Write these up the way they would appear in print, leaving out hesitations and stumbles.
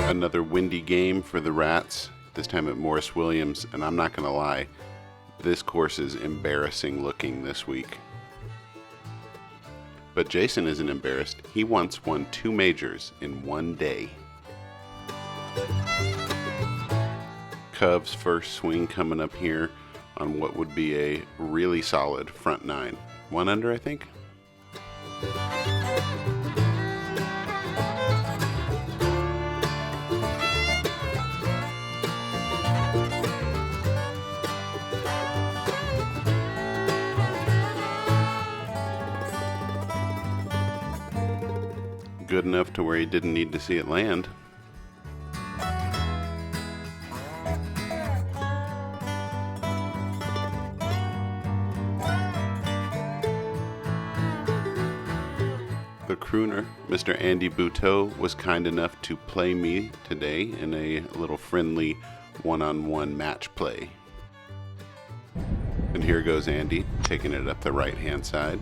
Another windy game for the Rats, this time at Morris Williams, and I'm not gonna lie, this course is embarrassing looking this week. But Jason isn't embarrassed. He once won 2 majors in one day. Cubs' first swing coming up here on what would be a really solid front 9. 1 under, I think. Good enough to where he didn't need to see it land. The crooner, Mr. Andy Buteau, was kind enough to play me today in a little friendly one-on-one match play. And here goes Andy, taking it up the right-hand side.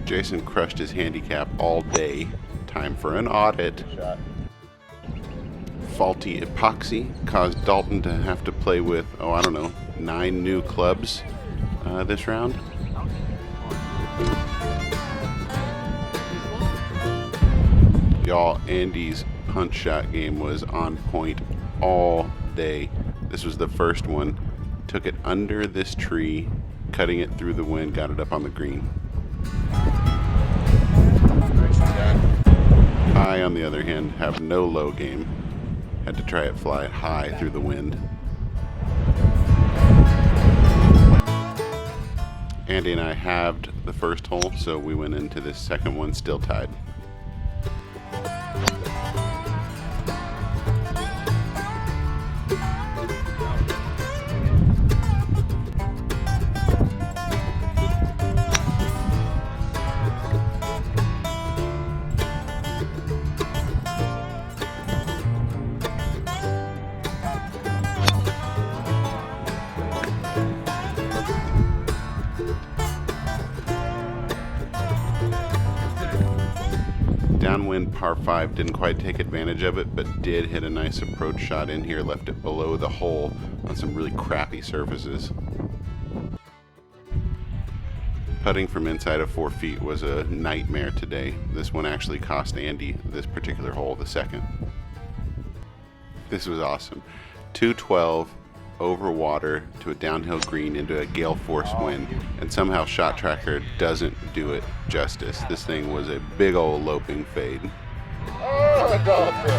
Jason crushed his handicap all day. Time for an audit. Faulty epoxy caused Dalton to have to play with, 9 new clubs this round. Y'all, Andy's punch shot game was on point all day. This was the first one. Took it under this tree, cutting it through the wind, got it up on the green. I, on the other hand, have no low game. Had to try it fly high through the wind. Andy and I halved the first hole, so we went into this second one still tied. Downwind par 5, didn't quite take advantage of it, but did hit a nice approach shot in here, left it below the hole on some really crappy surfaces. Putting from inside of 4 feet was a nightmare today. This one actually cost Andy this particular hole the second. This was awesome. 212 over water to a downhill green into a gale force wind, and somehow Shot Tracker doesn't do it justice. This thing was a big old loping fade. Oh, dolphin!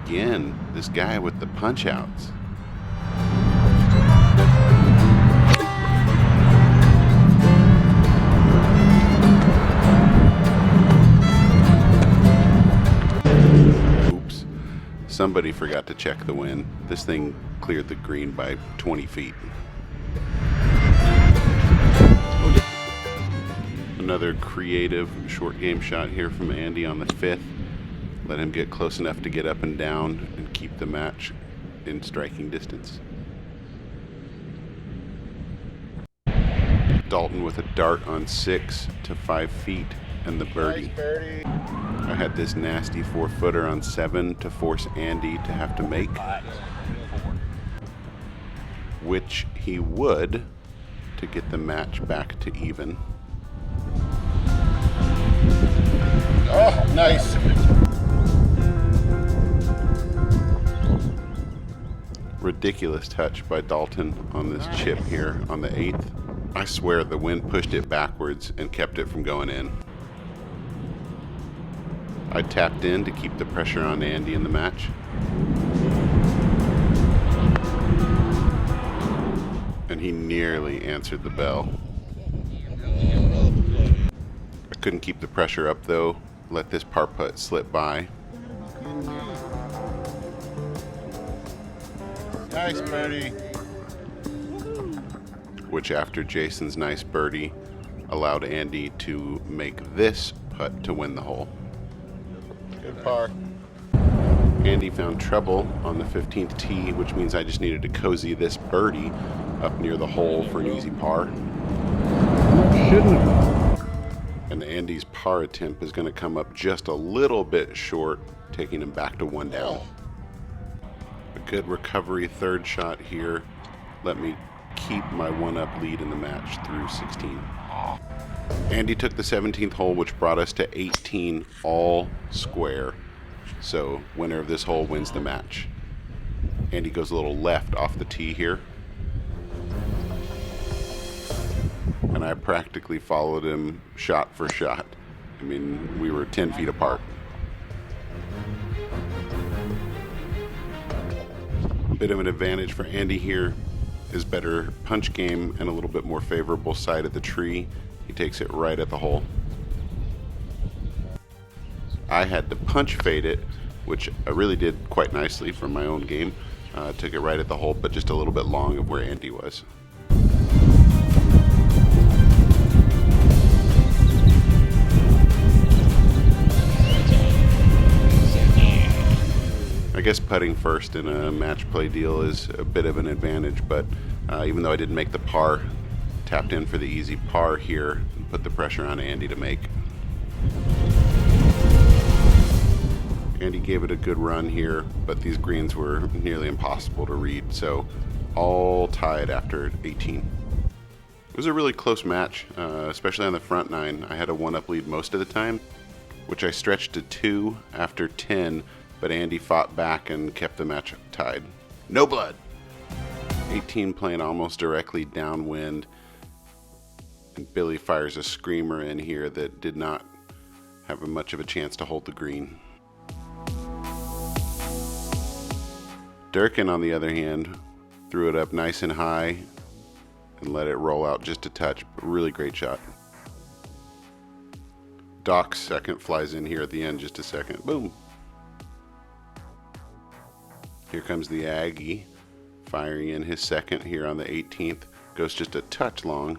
Again, this guy with the punch outs. Somebody forgot to check the wind. This thing cleared the green by 20 feet. Another creative short game shot here from Andy on the 5th. Let him get close enough to get up and down and keep the match in striking distance. Dalton with a dart on 6 to 5 feet and the birdie. Nice birdie. I had this nasty 4-footer on 7 to force Andy to have to make, which he would, to get the match back to even. Oh, nice. Ridiculous touch by Dalton on this chip here on the 8th. I swear the wind pushed it backwards and kept it from going in. I tapped in to keep the pressure on Andy in the match. And he nearly answered the bell. I couldn't keep the pressure up though. Let this par putt slip by. Nice birdie. Which, after Jason's nice birdie, allowed Andy to make this putt to win the hole. Good par. Andy found trouble on the 15th tee, which means I just needed to cozy this birdie up near the hole for an easy par. Shouldn't Andy's par attempt is going to come up just a little bit short, taking him back to 1 down. A good recovery third shot here. Let me keep my 1-up lead in the match through 16. Andy took the 17th hole, which brought us to 18 all square. So winner of this hole wins the match. Andy goes a little left off the tee here. And I practically followed him shot for shot. I mean, we were 10 feet apart. Bit of an advantage for Andy here. His better punch game and a little bit more favorable side of the tree. He takes it right at the hole. I had to punch fade it, which I really did quite nicely from my own game. Took it right at the hole, but just a little bit long of where Andy was. I guess putting first in a match play deal is a bit of an advantage, but even though I didn't make the par, tapped in for the easy par here and put the pressure on Andy to make. Andy gave it a good run here, but these greens were nearly impossible to read, so all tied after 18. It was a really close match, especially on the front 9. I had a 1-up lead most of the time, which I stretched to 2 after 10, but Andy fought back and kept the match tied. No blood! 18 playing almost directly downwind, and Billy fires a screamer in here that did not have much of a chance to hold the green. Durkin, on the other hand, threw it up nice and high and let it roll out just a touch. Really great shot. Doc's second flies in here at the end just a second. Boom. Here comes the Aggie, firing in his second here on the 18th. Goes just a touch long.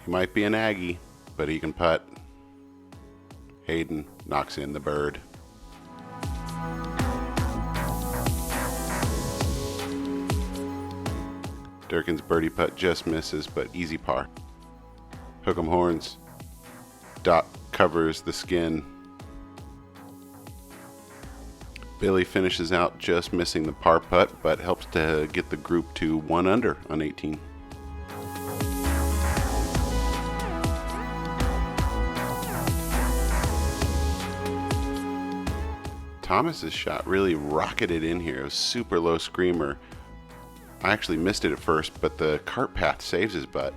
He might be an Aggie, but he can putt. Hayden knocks in the bird. Durkin's birdie putt just misses, but easy par. Hook 'em horns. Doc covers the skin. Billy finishes out just missing the par putt, but helps to get the group to 1 under on 18. Thomas's shot really rocketed in here. It was super low screamer. I actually missed it at first, but the cart path saves his butt.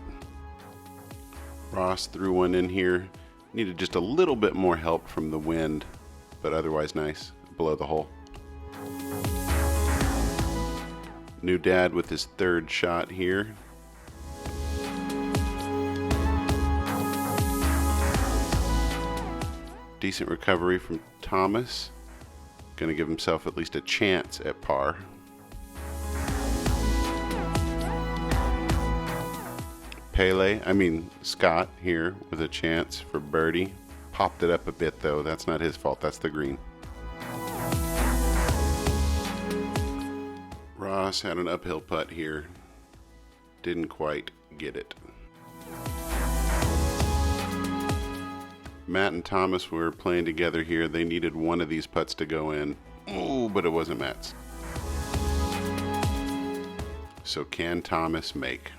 Ross threw one in here. Needed just a little bit more help from the wind, but otherwise nice, below the hole. New dad with his third shot here. Decent recovery from Thomas. Gonna give himself at least a chance at par. Scott here with a chance for birdie. Popped it up a bit though, that's not his fault, that's the green. Ross had an uphill putt here. Didn't quite get it. Matt and Thomas were playing together here. They needed one of these putts to go in. Oh, but it wasn't Matt's. So can Thomas make?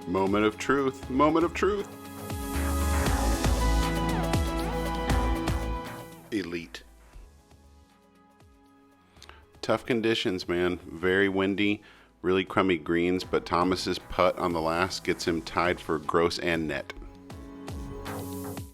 Moment of truth. Moment of truth. Elite. Tough conditions, man. Very windy. Really crummy greens, but Thomas's putt on the last gets him tied for gross and net.